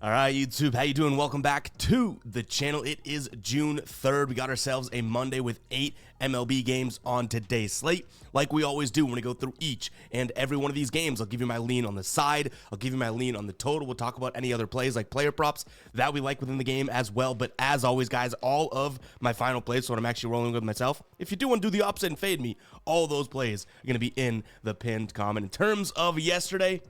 All right, YouTube, how you doing? Welcome back to the channel. It is June 3rd. We got ourselves a Monday with 8 MLB games on today's slate. Like we always do when we go through each and every one of these games, I'll give you my lean on the side. I'll give you my lean on the total. We'll talk about any other plays like player props that we like within the game as well. But as always, guys, all of my final plays, so what I'm actually rolling with myself, if you do want to do the opposite and fade me, all those plays are going to be in the pinned comment. In terms of yesterday,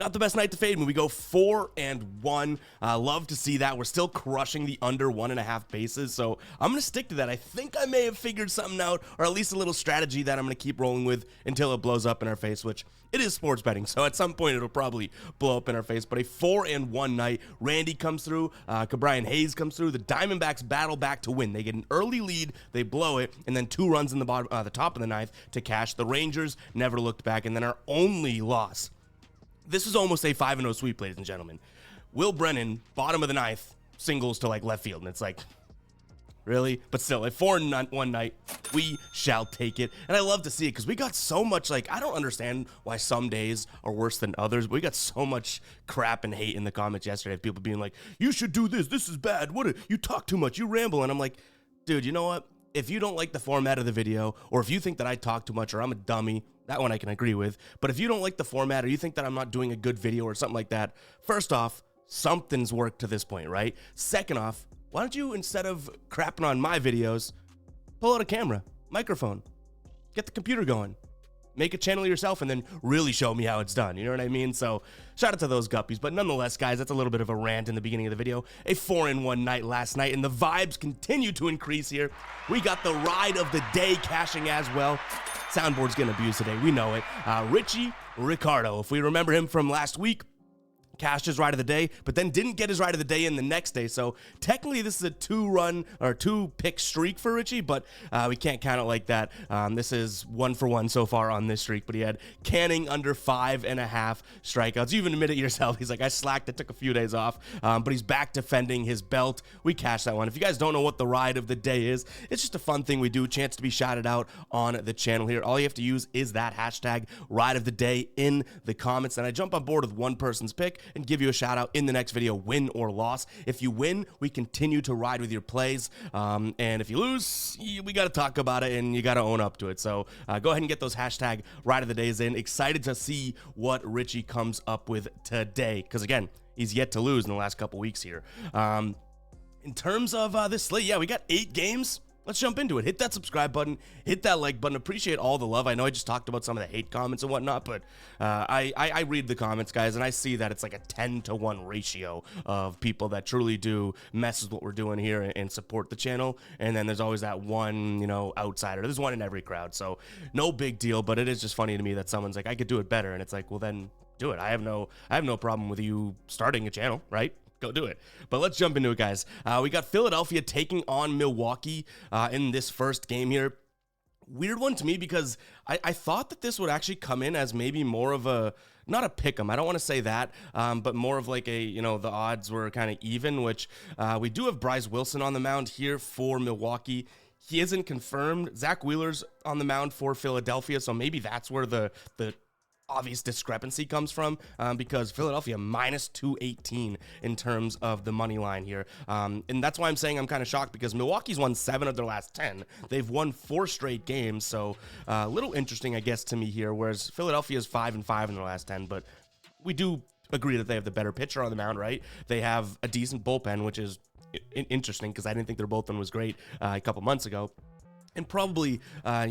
not the best night to fade me. We go 4-1. Love to see that. We're still crushing the under 1.5 bases, so I'm going to stick to that. I think I may have figured something out, or at least a little strategy that I'm going to keep rolling with until it blows up in our face, which it is sports betting, so at some point it'll probably blow up in our face. But a 4-1 night. Randy comes through. Brian Hayes comes through. The Diamondbacks battle back to win. They get an early lead. They blow it, and then 2 runs in the top of the ninth to cash. The Rangers never looked back, and then our only loss. This is almost a 5-0 sweep, ladies and gentlemen. Will Brennan, bottom of the ninth, singles to like left field. And it's like, really? But still, a 4-1 night, we shall take it. And I love to see it because we got so much, like, I don't understand why some days are worse than others, but we got so much crap and hate in the comments yesterday. People being like, you should do this. This is bad. You talk too much. You ramble. And I'm like, dude, you know what? If you don't like the format of the video, or if you think that I talk too much or I'm a dummy, that one I can agree with. But if you don't like the format, or you think that I'm not doing a good video or something like that, first off, something's worked to this point, right? Second off, why don't you, instead of crapping on my videos, pull out a camera, microphone, get the computer going, make a channel yourself, and then really show me how it's done. You know what I mean? So shout out to those guppies. But nonetheless, guys, that's a little bit of a rant in the beginning of the video. A 4-1 night last night, and the vibes continue to increase here. We got the ride of the day cashing as well. Soundboard's getting abused today. We know it. Richie Ricardo, if we remember him from last week, cashed his ride of the day, but then didn't get his ride of the day in the next day. So technically this is a 2-pick streak for Richie, but we can't count it like that. This is 1 for 1 so far on this streak, but he had Canning under 5.5 strikeouts. You even admit it yourself. He's like, I slacked. I took a few days off, but he's back defending his belt. We cashed that one. If you guys don't know what the ride of the day is, it's just a fun thing we do. Chance to be shouted out on the channel here. All you have to use is that hashtag ride of the day in the comments, and I jump on board with one person's pick and give you a shout out in the next video, win or loss. If you win, we continue to ride with your plays, and if you lose, we got to talk about it and you got to own up to it. So go ahead and get those hashtag ride of the days in. Excited to see what Richie comes up with today, because again, he's yet to lose in the last couple weeks here. In terms of this slate, yeah, we got 8 games. Let's jump into it. Hit that subscribe button, hit that like button. Appreciate all the love. I know I just talked about some of the hate comments and whatnot, but I read the comments, guys, and I see that it's like a 10-to-1 ratio of people that truly do mess with what we're doing here and support the channel. And then there's always that one, outsider. There's one in every crowd, so no big deal. But it is just funny to me that someone's like, I could do it better, and it's like, well, then do it. I have no problem with you starting a channel, right? Go do it. But let's jump into it, guys. We got Philadelphia taking on Milwaukee in this first game here. Weird one to me because I thought that this would actually come in as maybe more of a, not a pick 'em, I don't want to say that, but more of like a, the odds were kind of even, which we do have Bryce Wilson on the mound here for Milwaukee. He isn't confirmed. Zach Wheeler's on the mound for Philadelphia, so maybe that's where the obvious discrepancy comes from, because Philadelphia minus 218 in terms of the money line here. And that's why I'm saying I'm kind of shocked, because Milwaukee's won 7 of their last 10. They've won 4 straight games. So a little interesting, I guess, to me here, whereas Philadelphia's 5-5 in their last 10. But we do agree that they have the better pitcher on the mound, right? They have a decent bullpen, which is interesting because I didn't think their bullpen was great a couple months ago. And probably, a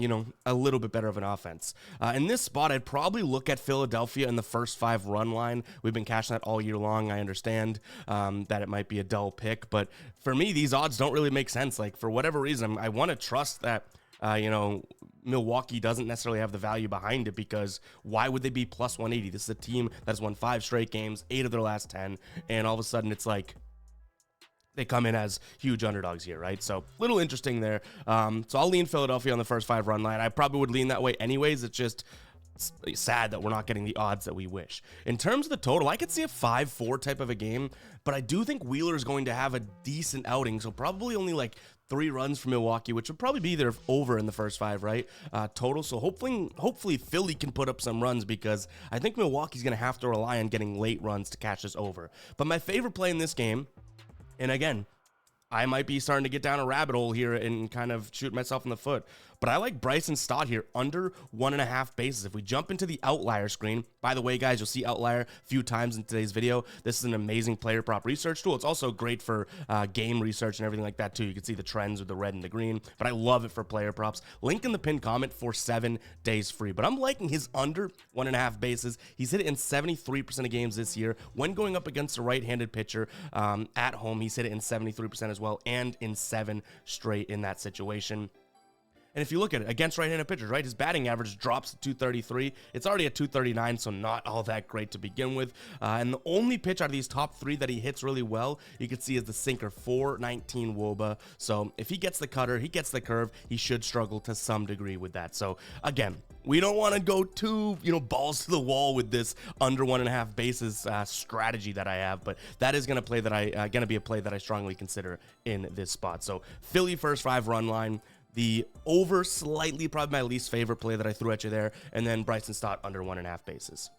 little bit better of an offense. In this spot, I'd probably look at Philadelphia in the first 5 run line. We've been cashing that all year long. I understand that it might be a dull pick, but for me, these odds don't really make sense. Like, for whatever reason, I want to trust that, Milwaukee doesn't necessarily have the value behind it, because why would they be plus 180? This is a team that's won 5 straight games, 8 of their last 10, and all of a sudden it's like, they come in as huge underdogs here, right? So a little interesting there. So I'll lean Philadelphia on the first 5 run line. I probably would lean that way anyways. It's just sad that we're not getting the odds that we wish. In terms of the total, I could see a 5-4 type of a game, but I do think Wheeler is going to have a decent outing, so probably only like 3 runs for Milwaukee, which would probably be their over in the first 5, right? Total. So hopefully Philly can put up some runs, because I think Milwaukee's going to have to rely on getting late runs to catch this over. But my favorite play in this game, and again, I might be starting to get down a rabbit hole here and kind of shoot myself in the foot, but I like Bryson Stott here under 1.5 bases. If we jump into the outlier screen, by the way, guys, you'll see outlier a few times in today's video. This is an amazing player prop research tool. It's also great for game research and everything like that too. You can see the trends with the red and the green, but I love it for player props. Link in the pinned comment for 7 days free. But I'm liking his under 1.5 bases. He's hit it in 73% of games this year. When going up against a right-handed pitcher at home, he's hit it in 73% as well, and in 7 straight in that situation. And if you look at it, against right-handed pitchers, right, his batting average drops to 233. It's already at 239, so not all that great to begin with. And the only pitch out of these top 3 that he hits really well, you can see, is the sinker, 419 WOBA. So if he gets the cutter, he gets the curve, he should struggle to some degree with that. So again, we don't want to go too, balls to the wall with this under 1.5 bases strategy that I have, but that is going to be a play that I strongly consider in this spot. So Philly first 5 run line. The over slightly, probably my least favorite play that I threw at you there, and then Bryson Stott under 1.5 bases.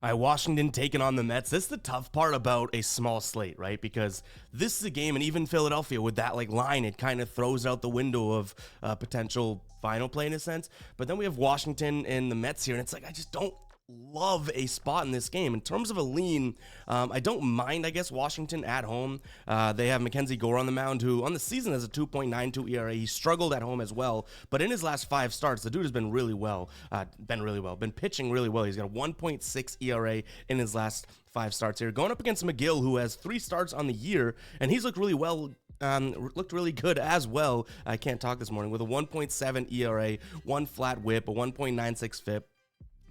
All right, Washington taking on the Mets. This is the tough part about a small slate, right? Because this is a game, and even Philadelphia with that line, it kind of throws out the window of potential final play in a sense. But then we have Washington and the Mets here, and it's like I just don't love a spot in this game. In terms of a lean, I don't mind, I guess, Washington at home. They have Mackenzie Gore on the mound, who on the season has a 2.92 ERA. He struggled at home as well, but in his last 5 starts, the dude has been really well, been pitching really well. He's got a 1.6 ERA in his last 5 starts here. Going up against McGill, who has 3 starts on the year, and he's looked really well. Looked really good as well. I can't talk this morning, with a 1.7 ERA, 1 flat whip, a 1.96 FIP.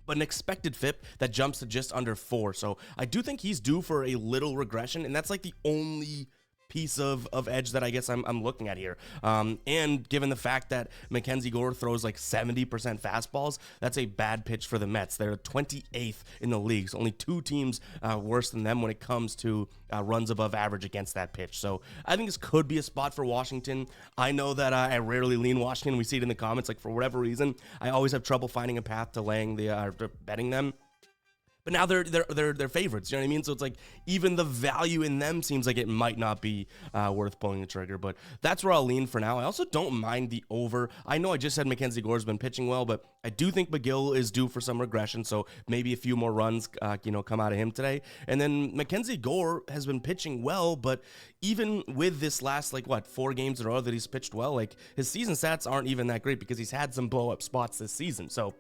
But an expected FIP that jumps to just under 4. So I do think he's due for a little regression, and that's like the only piece of edge that I guess I'm looking at here. And given the fact that Mackenzie Gore throws like 70% fastballs, that's a bad pitch for the Mets. They're 28th in the league. So only 2 teams worse than them when it comes to runs above average against that pitch. So I think this could be a spot for Washington. I know that I rarely lean Washington. We see it in the comments. Like, for whatever reason, I always have trouble finding a path to laying to betting them. But now they're favorites, you know what I mean? So it's like even the value in them seems like it might not be worth pulling the trigger. But that's where I'll lean for now. I also don't mind the over. I know I just said Mackenzie Gore's been pitching well, but I do think McGill is due for some regression. So maybe a few more runs, come out of him today. And then Mackenzie Gore has been pitching well, but even with this last 4 games in a row that he's pitched well, like his season stats aren't even that great because he's had some blow up spots this season. So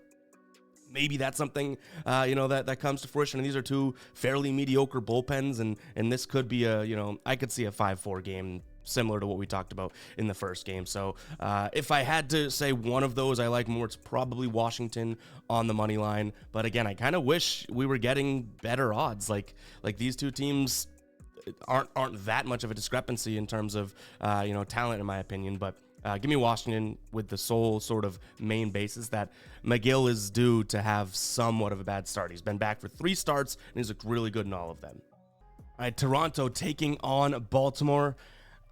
maybe that's something, that comes to fruition. And these are 2 fairly mediocre bullpens, and this could be I could see a 5-4 game similar to what we talked about in the first game. So if I had to say one of those I like more, it's probably Washington on the money line. But again, I kind of wish we were getting better odds. Like these 2 teams aren't that much of a discrepancy in terms of talent, in my opinion. But give me Washington with the sole sort of main basis that McGill is due to have somewhat of a bad start. He's been back for 3 starts, and he's looked really good in all of them. All right, Toronto taking on Baltimore.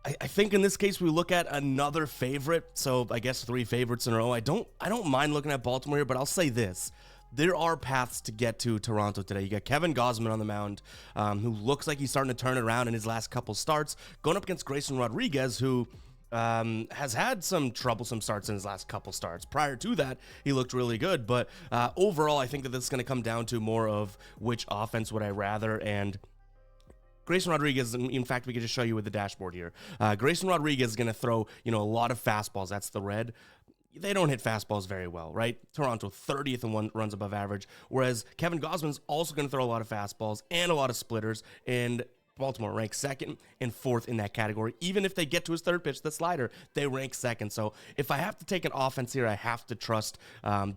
I think in this case we look at another favorite, so I guess 3 favorites in a row. I don't mind looking at Baltimore here, but I'll say this. There are paths to get to Toronto today. You got Kevin Gausman on the mound, who looks like he's starting to turn it around in his last couple starts, going up against Grayson Rodriguez, who has had some troublesome starts in his last couple starts. Prior to that, he looked really good, but overall, I think that this is going to come down to more of which offense would I rather, and Grayson Rodriguez, in fact, we could just show you with the dashboard here. Grayson Rodriguez is going to throw, a lot of fastballs. That's the red. They don't hit fastballs very well, right? Toronto 30th in runs above average, whereas Kevin Gausman's also going to throw a lot of fastballs and a lot of splitters, and Baltimore ranks 2nd and 4th in that category. Even if they get to his 3rd pitch, the slider, they rank 2nd. So if I have to take an offense here, I have to trust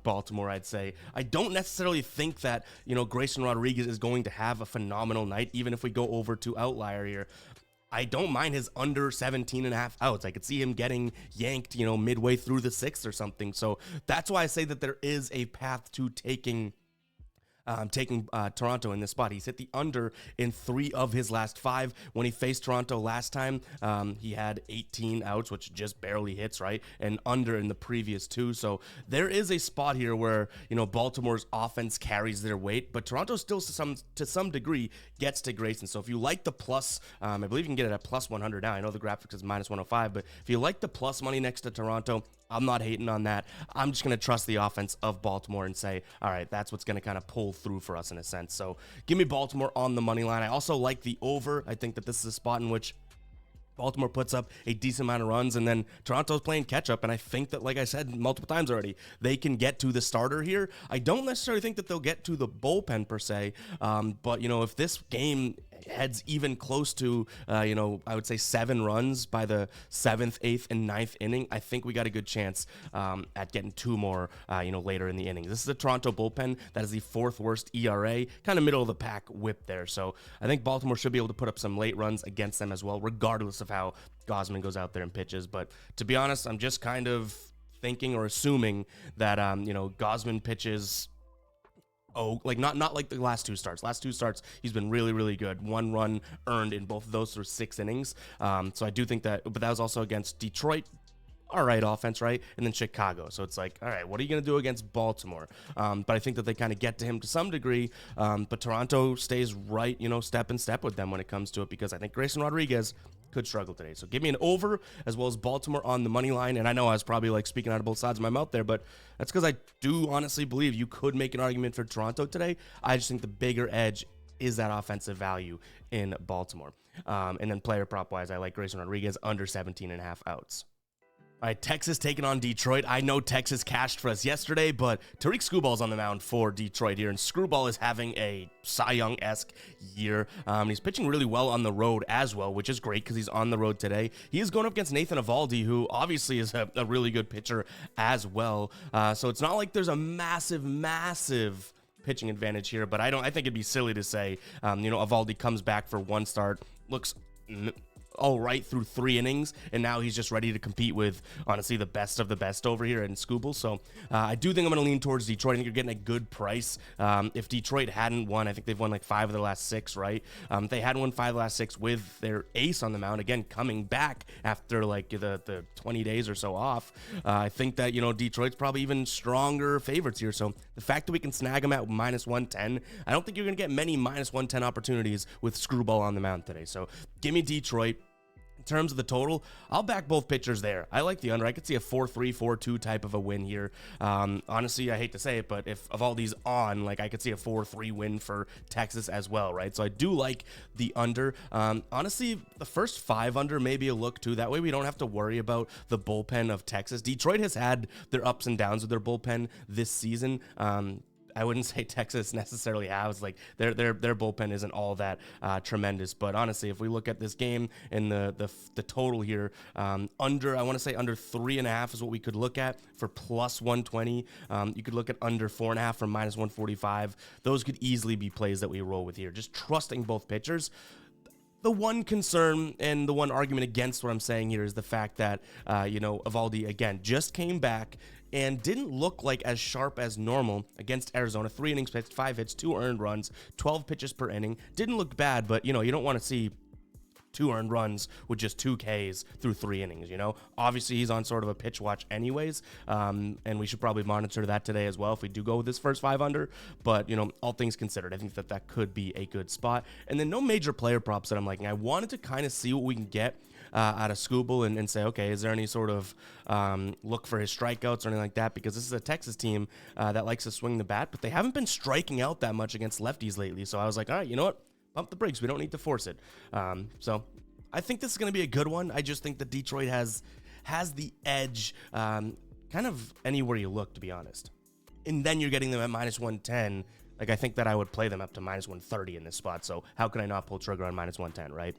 Baltimore, I'd say. I don't necessarily think that, Grayson Rodriguez is going to have a phenomenal night, even if we go over to outlier here. I don't mind his under 17.5 outs. I could see him getting yanked, midway through the 6th or something. So that's why I say that there is a path to taking Taking Toronto in this spot. He's hit the under in 3 of his last 5. When he faced Toronto last time, he had 18 outs, which just barely hits, right? And under in the previous 2. So there is a spot here where, Baltimore's offense carries their weight, but Toronto still to some degree gets to Grayson. So if you like the plus, I believe you can get it at plus 100 now. I know the graphics is minus 105, but if you like the plus money next to Toronto, I'm not hating on that. I'm just going to trust the offense of Baltimore and say, all right, that's what's going to kind of pull through for us in a sense. So give me Baltimore on the money line. I also like the over. I think that this is a spot in which Baltimore puts up a decent amount of runs, and then Toronto's playing catch-up, and I think that, like I said multiple times already, they can get to the starter here. I don't necessarily think that they'll get to the bullpen per se, but, if this game heads even close to, I would say 7 runs by the 7th, 8th, and 9th inning, I think we got a good chance at getting 2 more, later in the innings. This is the Toronto bullpen. That is the 4th worst ERA, kind of middle of the pack whip there. So I think Baltimore should be able to put up some late runs against them as well, regardless of how Gausman goes out there and pitches. But to be honest, I'm just kind of thinking or assuming that, Gausman pitches not like the last 2 starts. Last 2 starts, he's been really, really good. 1 run earned in both of those through 6 innings. So I do think that, but that was also against Detroit. All right, offense, right? And then Chicago. So it's like, all right, what are you going to do against Baltimore? But I think that they kind of get to him to some degree. But Toronto stays right, step in step with them when it comes to it, because I think Grayson Rodriguez could struggle today. So give me an over as well as Baltimore on the money line. And I know I was probably like speaking out of both sides of my mouth there, but that's because I do honestly believe you could make an argument for Toronto today. I just think the bigger edge is that offensive value in Baltimore. And then player prop wise, I like Grayson Rodriguez under 17.5 outs. All right, Texas taking on Detroit. I know Texas cashed for us yesterday, but Tariq Skubal's on the mound for Detroit here, and Skubal is having a Cy Young-esque year. He's pitching really well on the road as well, which is great because he's on the road today. He is going up against Nathan Eovaldi, who obviously is a really good pitcher as well. So it's not like there's a massive pitching advantage here, but I think it'd be silly to say, Eovaldi comes back for 1 start, looks all right through 3 innings, and now he's just ready to compete with, honestly, the best of the best over here in Skubal. So I do think I'm going to lean towards Detroit. I think you're getting a good price. If Detroit hadn't won, I think they've won like 5 of their last 6, right? If they hadn't won 5 of the last 6 with their ace on the mound, again, coming back after like the 20 days or so off, I think that, Detroit's probably even stronger favorites here. So the fact that we can snag them at minus 110, I don't think you're going to get many minus 110 opportunities with Skubal on the mound today. So give me Detroit. In terms of the total, I'll back both pitchers there. I like the under. I could see a 4-3, 4-2 type of a win here. Honestly, I hate to say it, but if Eovaldi's on, I could see a 4-3 win for Texas as well, right? So I do like the under. Honestly, the first 5 under may be a look too. That way we don't have to worry about the bullpen of Texas. Detroit has had their ups and downs with their bullpen this season. I wouldn't say Texas necessarily has, their bullpen isn't all that tremendous. But honestly, if we look at this game and the total here, I want to say under 3.5 is what we could look at for plus 120. You could look at under 4.5 for minus 145. Those could easily be plays that we roll with here. Just trusting both pitchers. The one concern and the one argument against what I'm saying here is the fact that, Eovaldi, again, just came back and didn't look like as sharp as normal against Arizona. 3 innings pitched, 5 hits, 2 earned runs, 12 pitches per inning. Didn't look bad, but, you don't want to see 2 earned runs with just 2 Ks through 3 innings, Obviously, he's on sort of a pitch watch anyways, and we should probably monitor that today as well if we do go with this first 5 under. But, all things considered, I think that could be a good spot. And then no major player props that I'm liking. I wanted to kind of see what we can get out of Skubal and say, okay, is there any sort of look for his strikeouts or anything like that? Because this is a Texas team that likes to swing the bat, but they haven't been striking out that much against lefties lately. So I was like, all right, you know what? Pump the brakes. We don't need to force it. So I think this is going to be a good one. I just think that Detroit has the edge kind of anywhere you look, to be honest. And then you're getting them at minus 110. I think that I would play them up to minus 130 in this spot. So how can I not pull trigger on minus 110, right?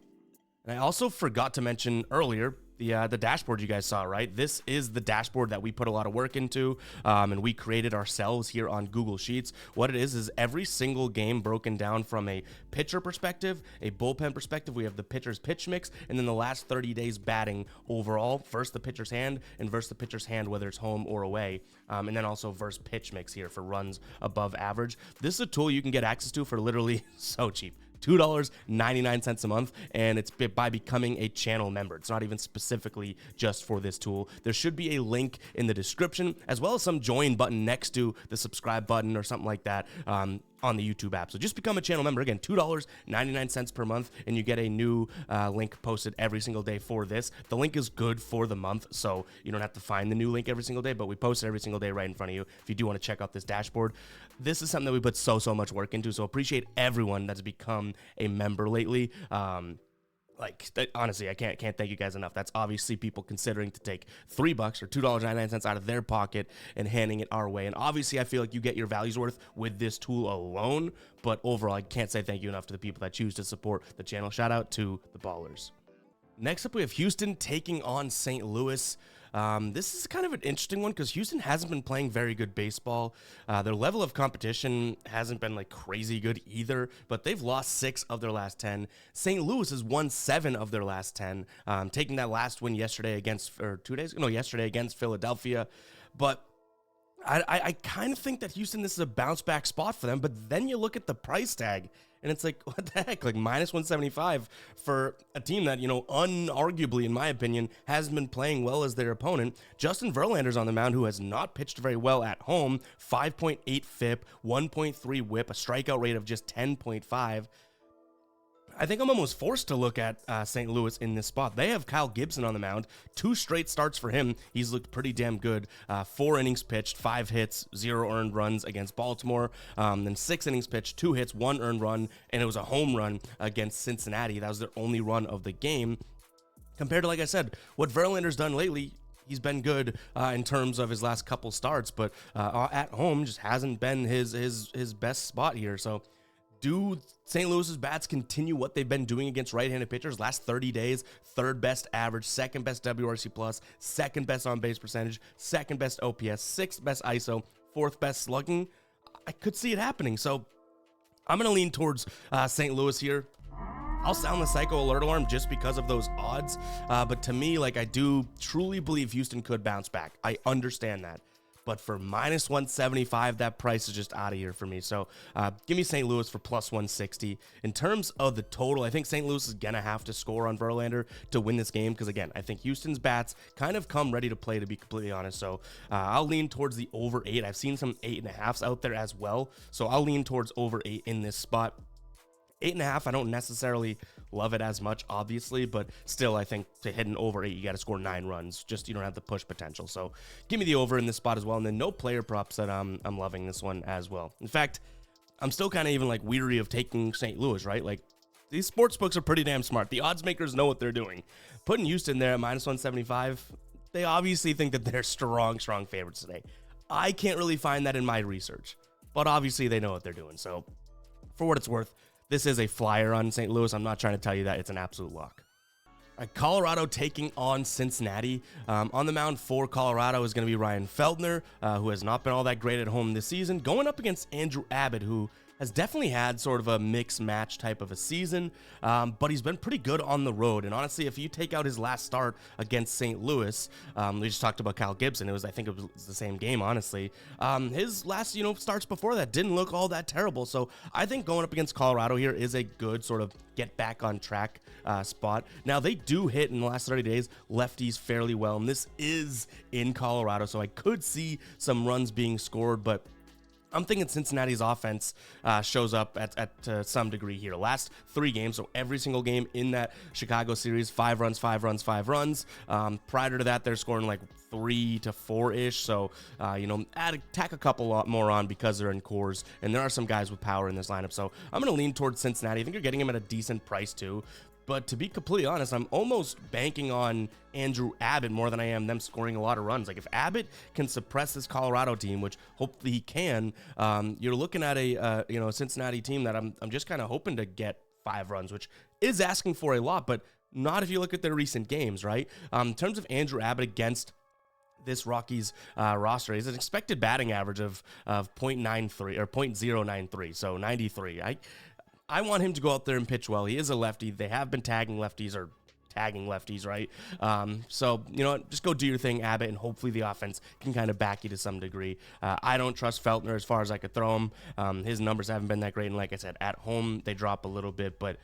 And I also forgot to mention earlier, the dashboard you guys saw, right? This is the dashboard that we put a lot of work into, and we created ourselves here on Google Sheets. What it is every single game broken down from a pitcher perspective, a bullpen perspective. We have the pitcher's pitch mix, and then the last 30 days batting overall, versus the pitcher's hand and versus the pitcher's hand, whether it's home or away, and then also versus pitch mix here for runs above average. This is a tool you can get access to for literally so cheap. $2.99 a month, and it's by becoming a channel member. It's not even specifically just for this tool. There should be a link in the description, as well as some join button next to the subscribe button or something like that on the YouTube app. So just become a channel member. Again, $2.99 per month, and you get a new link posted every single day for this. The link is good for the month, so you don't have to find the new link every single day, but we post it every single day right in front of you if you do want to check out this dashboard. This is something that we put so much work into, so appreciate everyone that's become a member lately. Honestly, I can't thank you guys enough. That's obviously people considering to take $3 or $2.99 out of their pocket and handing it our way. And obviously, I feel like you get your value's worth with this tool alone. But overall, I can't say thank you enough to the people that choose to support the channel. Shout out to the ballers. Next up, we have Houston taking on St. Louis. This is kind of an interesting one because Houston hasn't been playing very good baseball. Their level of competition hasn't been like crazy good either, but they've lost 6 of their last 10. St. Louis has won 7 of their last 10, taking that last win yesterday against Philadelphia. But I kind of think that Houston, this is a bounce back spot for them, but then you look at the price tag and it's like, what the heck, like minus 175 for a team that, unarguably, in my opinion, hasn't been playing well as their opponent. Justin Verlander's on the mound, who has not pitched very well at home, 5.8 FIP, 1.3 WHIP, a strikeout rate of just 10.5. I think I'm almost forced to look at St. Louis in this spot. They have Kyle Gibson on the mound. 2 straight starts for him. He's looked pretty damn good. 4 innings pitched, 5 hits, 0 earned runs against Baltimore. Then 6 innings pitched, 2 hits, 1 earned run, and it was a home run against Cincinnati. That was their only run of the game. Compared to, like I said, what Verlander's done lately, he's been good in terms of his last couple starts, but at home just hasn't been his best spot here. So do St. Louis's bats continue what they've been doing against right-handed pitchers? Last 30 days, 3rd best average, 2nd best WRC+, 2nd best on-base percentage, 2nd best OPS, 6th best ISO, 4th best slugging. I could see it happening, so I'm going to lean towards St. Louis here. I'll sound the psycho alert alarm just because of those odds, but to me, I do truly believe Houston could bounce back. I understand that. But for minus 175, that price is just out of here for me. So give me St. Louis for plus 160. In terms of the total, I think St. Louis is going to have to score on Verlander to win this game. Because, again, I think Houston's bats kind of come ready to play, to be completely honest. So I'll lean towards the over 8. I've seen some 8.5s out there as well. So I'll lean towards over 8 in this spot. 8.5, I don't necessarily love it as much, obviously, but still, I think to hit an over 8, you got to score 9 runs. Just you don't have the push potential. So give me the over in this spot as well. And then no player props that I'm loving this one as well. In fact, I'm still kind of even weary of taking St. Louis, right? These sports books are pretty damn smart. The odds makers know what they're doing. Putting Houston there at minus 175, they obviously think that they're strong favorites today. I can't really find that in my research, but obviously they know what they're doing. So for what it's worth, this is a flyer on St. Louis. I'm not trying to tell you that it's an absolute lock. All right, Colorado taking on Cincinnati. On the mound for Colorado is going to be Ryan Feldner, who has not been all that great at home this season, going up against Andrew Abbott, who has definitely had sort of a mix match type of a season, but he's been pretty good on the road. And honestly, if you take out his last start against St. Louis, we just talked about Kyle Gibson. I think it was the same game, honestly. His last, starts before that didn't look all that terrible. So I think going up against Colorado here is a good sort of get back on track spot. Now, they do hit in the last 30 days lefties fairly well, and this is in Colorado, so I could see some runs being scored, but I'm thinking Cincinnati's offense shows up at some degree here. Last 3 games, so every single game in that Chicago series, 5 runs, 5 runs, 5 runs. Prior to that, they're scoring 3 to 4-ish. So, tack a couple lot more on because they're in cores, and there are some guys with power in this lineup. So I'm going to lean towards Cincinnati. I think you're getting him at a decent price too. But to be completely honest, I'm almost banking on Andrew Abbott more than I am them scoring a lot of runs. If Abbott can suppress this Colorado team, which hopefully he can, you're looking at a Cincinnati team that I'm just kind of hoping to get 5 runs, which is asking for a lot, but Not if you look at their recent games, right? In terms of Andrew Abbott against this Rockies roster, is an expected batting average of .93 or .093, so 93. I want him to go out there and pitch well. He is a lefty. They have been tagging lefties, right? So, you know what? Just go do your thing, Abbott, and hopefully the offense can kind of back you to some degree. I don't trust Feltner as far as I could throw him. His numbers haven't been that great, and like I said, at home, they drop a little bit, but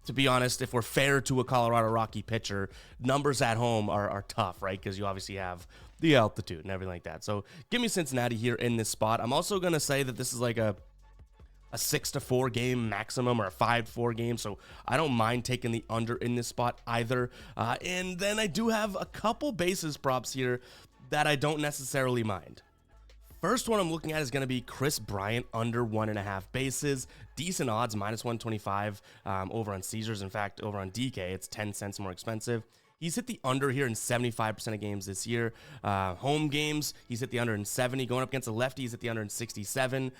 to be honest, if we're fair to a Colorado Rocky pitcher, numbers at home are tough, right? Because you obviously have the altitude and everything like that. So give me Cincinnati here in this spot. I'm also going to say that this is like a 6-4 game maximum or a 5-4 game, so I don't mind taking the under in this spot either. And then I do have a couple bases props here that I don't necessarily mind. First one I'm looking at is going to be Chris Bryant under 1.5 bases. Decent odds, -125 over on Caesars. In fact, over on DK, it's 10 cents more expensive. He's hit the under here in 75% of games this year. Home games, he's hit the under in 70. Going up against a lefty, he's hit the under in 67.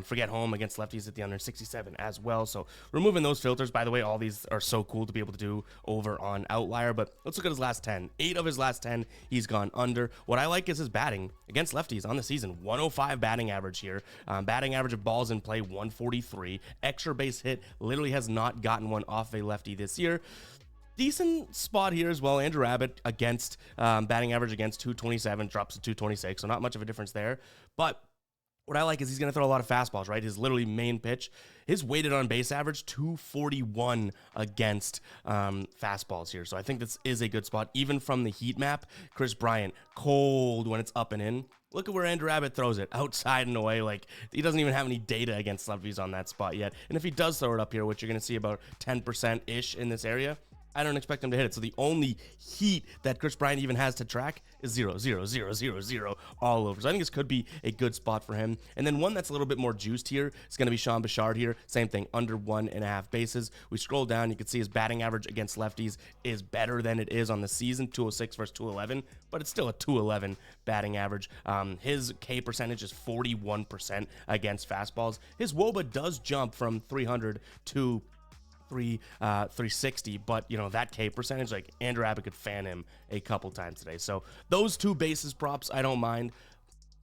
Forget home, against lefties, hit the under in 67 as well. So removing those filters, by the way, all these are so cool to be able to do over on Outlier. But let's look at his last 10. 8 of his last 10, he's gone under. What I like is his batting against lefties on the season. 105 batting average here. Batting average of balls in play, 143. Extra base hit, literally has not gotten one off a lefty this year. Decent spot here as well. Andrew Abbott against batting average against 227, drops to 226, so not much of a difference there. But what I like is he's going to throw a lot of fastballs, right? His literally main pitch. His weighted on base average, 241 against fastballs here. So I think this is a good spot. Even from the heat map, Chris Bryant, cold when it's up and in. Look at where Andrew Abbott throws it, outside and away. Like, he doesn't even have any data against lefties on that spot yet. And if he does throw it up here, which you're going to see about 10%-ish in this area, I don't expect him to hit it. So the only heat that Chris Bryant even has to track is 0, 0, 0, 0, 0 all over. So I think this could be a good spot for him. And then one that's a little bit more juiced here is going to be Sean Bouchard here. Same thing, under 1.5 bases. We scroll down, you can see his batting average against lefties is better than it is on the season, 206 versus 211, but it's still a 211 batting average. His K percentage is 41% against fastballs. His WOBA does jump from 300 to 360, but you know, that K percentage, like Andrew Abbott could fan him a couple times today. So those two bases props I don't mind.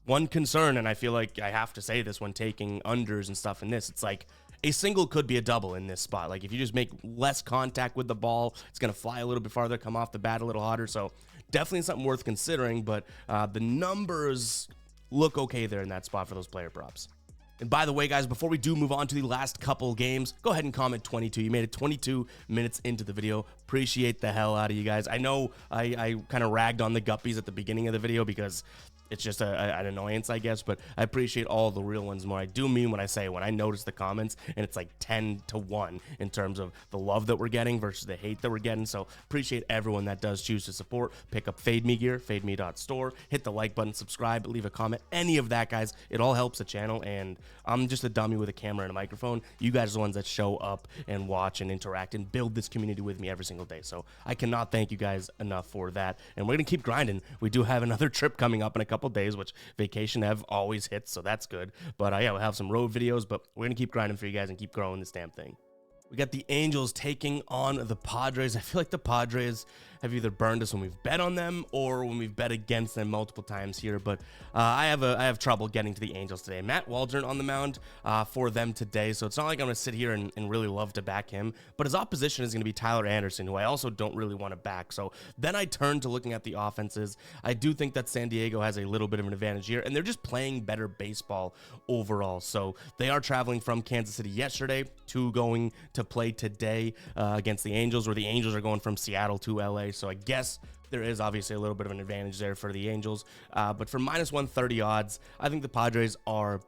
One concern, and I feel like I have to say this when taking unders and stuff in this, it's like a single could be a double in this spot. Like if you just make less contact with the ball, it's going to fly a little bit farther, come off the bat a little hotter. So definitely something worth considering, but the numbers look okay there in that spot for those player props. And by the way, guys, before we do move on to the last couple games, go ahead and comment 22. You made it 22 minutes into the video. Appreciate the hell out of you guys. I know I kind of ragged on the guppies at the beginning of the video because it's just an annoyance, I guess, but I appreciate all the real ones more. I do mean when I say when I notice the comments and it's like 10-1 in terms of the love that we're getting versus the hate that we're getting. So appreciate everyone that does choose to support. Pick up Fade Me gear, fademe.store, hit the like button, subscribe, leave a comment, any of that, guys. It all helps the channel, and I'm just a dummy with a camera and a microphone. You guys are the ones that show up and watch and interact and build this community with me every single day. So I cannot thank you guys enough for that. And we're going to keep grinding. We do have another trip coming up in a couple days, which vacation have always hits, so that's good. But yeah, we'll have some road videos, but we're gonna keep grinding for you guys and keep growing this damn thing. We got the Angels taking on the Padres. I feel like the Padres have either burned us when we've bet on them or when we've bet against them multiple times here, but I have trouble getting to the Angels today. Matt Waldron on the mound for them today, so it's not like I'm going to sit here and really love to back him, but his opposition is going to be Tyler Anderson, who I also don't really want to back. So then I turn to looking at the offenses. I do think that San Diego has a little bit of an advantage here, and they're just playing better baseball overall. So they are traveling from Kansas City yesterday to going to play today against the Angels, where the Angels are going from Seattle to LA. So I guess there is obviously a little bit of an advantage there for the Angels. But for -130 odds, I think the Padres are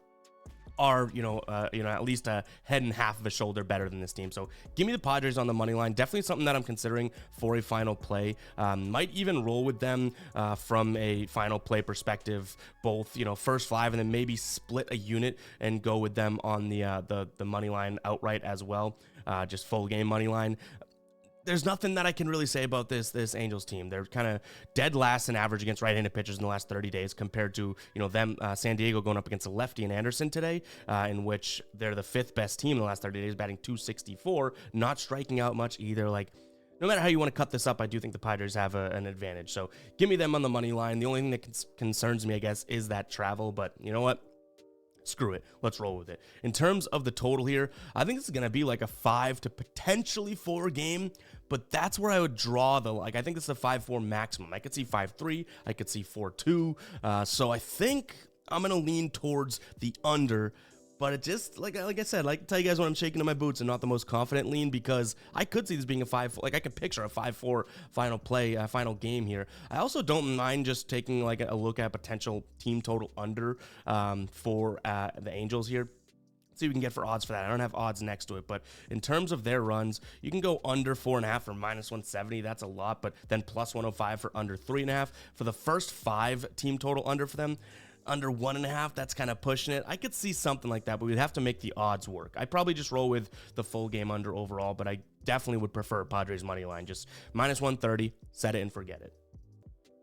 at least a head and half of a shoulder better than this team. So give me the Padres on the money line. Definitely something that I'm considering for a final play. Might even roll with them from a final play perspective, both first 5 and then maybe split a unit and go with them on the money line outright as well. Just full game money line. There's nothing that I can really say about this Angels team. They're kind of dead last in average against right-handed pitchers in the last 30 days compared to, San Diego going up against a lefty in Anderson today, in which they're the 5th best team in the last 30 days, batting .264, not striking out much either. Like, no matter how you want to cut this up, I do think the Padres have an advantage. So give me them on the money line. The only thing that concerns me, I guess, is that travel. But you know what? Screw it. Let's roll with it. In terms of the total here, I think this is going to be like a 5 to potentially 4 game, but that's where I would draw the, like, I think this is a 5-4 maximum. I could see 5-3. I could see 4-2. So I think I'm going to lean towards the under. But it just, like I said, I like to tell you guys when I'm shaking in my boots and not the most confident lean, because I could see this being a 5-4, like I could picture a 5-4 final play, final game here. I also don't mind just taking like a look at potential team total under for the Angels here. See what we can get for odds for that. I don't have odds next to it, but in terms of their runs, you can go under 4.5 for -170. That's a lot, but then +105 for under 3.5. For the first 5 team total under for them, under 1.5, that's kind of pushing it. I could see something like that, but we'd have to make the odds work. I'd probably just roll with the full game under overall, but I definitely would prefer Padres money line. Just -130, set it and forget it.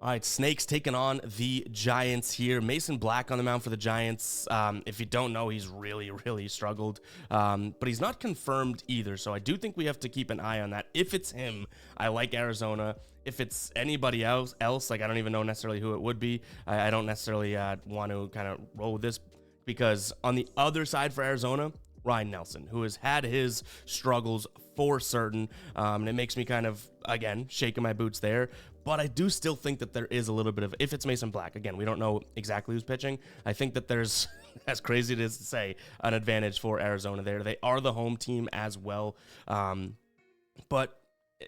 All right, Snakes taking on the Giants here. Mason Black on the mound for the Giants. If you don't know, he's really struggled, but he's not confirmed either, so I do think we have to keep an eye on that. If it's him, I like Arizona. If it's anybody else, like I don't even know necessarily who it would be. I don't necessarily want to kind of roll with this, because on the other side for Arizona, Ryan Nelson, who has had his struggles for certain, and it makes me kind of, again, shaking my boots there. But I do still think that there is a little bit of, if it's Mason Black, again, we don't know exactly who's pitching. I think that there's, as crazy as it is to say, an advantage for Arizona there. They are the home team as well. But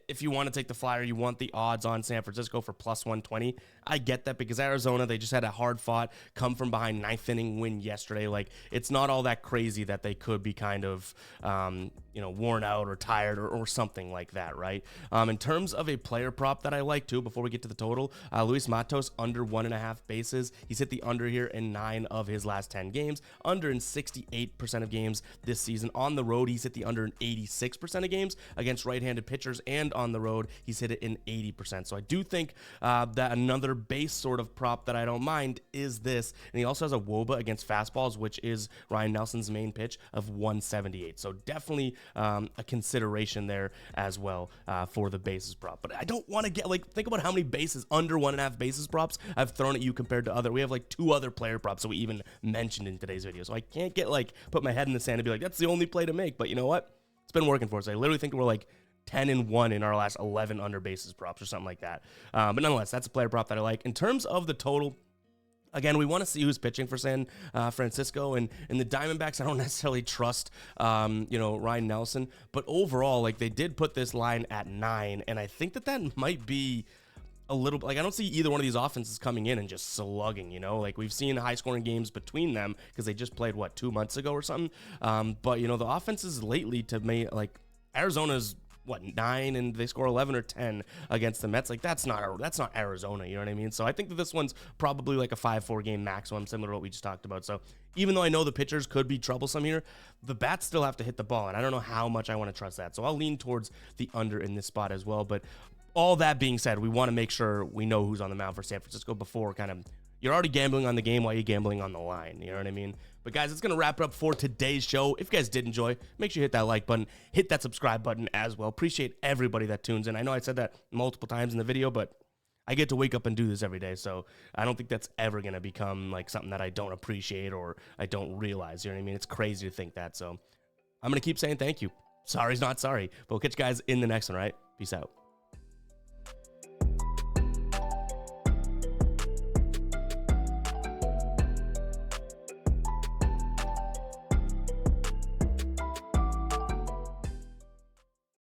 if you want to take the flyer, you want the odds on San Francisco for +120. I get that, because Arizona, they just had a hard fought, come from behind 9th inning win yesterday. Like, it's not all that crazy that they could be kind of, worn out or tired or something like that, right? In terms of a player prop that I like too, before we get to the total, Luis Matos under 1.5 bases. He's hit the under here in 9 of his last 10 games, under in 68% of games this season. On the road, he's hit the under in 86% of games against right-handed pitchers, and on the road, he's hit it in 80%. So I do think that another base sort of prop that I don't mind is this. And he also has a WOBA against fastballs, which is Ryan Nelson's main pitch, of 178. So definitely a consideration there as well for the bases prop. But I don't want to get, like, think about how many bases, under 1.5 bases props I've thrown at you compared to other. We have like 2 other player props that we even mentioned in today's video. So I can't get, like, put my head in the sand and be like, that's the only play to make. But you know what? It's been working for us. I literally think we're like 10-1 in our last 11 under bases props or something like that. But nonetheless, that's a player prop that I like. In terms of the total, again, we want to see who's pitching for San Francisco, and the Diamondbacks, I don't necessarily trust, Ryan Nelson, but overall, like, they did put this line at 9, and I think that might be a little, like, I don't see either one of these offenses coming in and just slugging, like we've seen high scoring games between them, because they just played 2 months ago or something. But the offenses lately, to me, like, Arizona's 9 and they score 11 or 10 against the Mets. Like, that's not Arizona, you know what I mean? So I think that this one's probably like a 5-4 game maximum, similar to what we just talked about. So even though I know the pitchers could be troublesome here, the bats still have to hit the ball, and I don't know how much I want to trust that. So I'll lean towards the under in this spot as well. But all that being said, we want to make sure we know who's on the mound for San Francisco before you're already gambling on the game while you're gambling on the line. You know what I mean? But guys, it's going to wrap it up for today's show. If you guys did enjoy, make sure you hit that like button, hit that subscribe button as well. Appreciate everybody that tunes in. I know I said that multiple times in the video, but I get to wake up and do this every day, so I don't think that's ever going to become like something that I don't appreciate or I don't realize. You know what I mean? It's crazy to think that. So I'm going to keep saying thank you. Sorry's not sorry. But we'll catch you guys in the next one, all right? Peace out.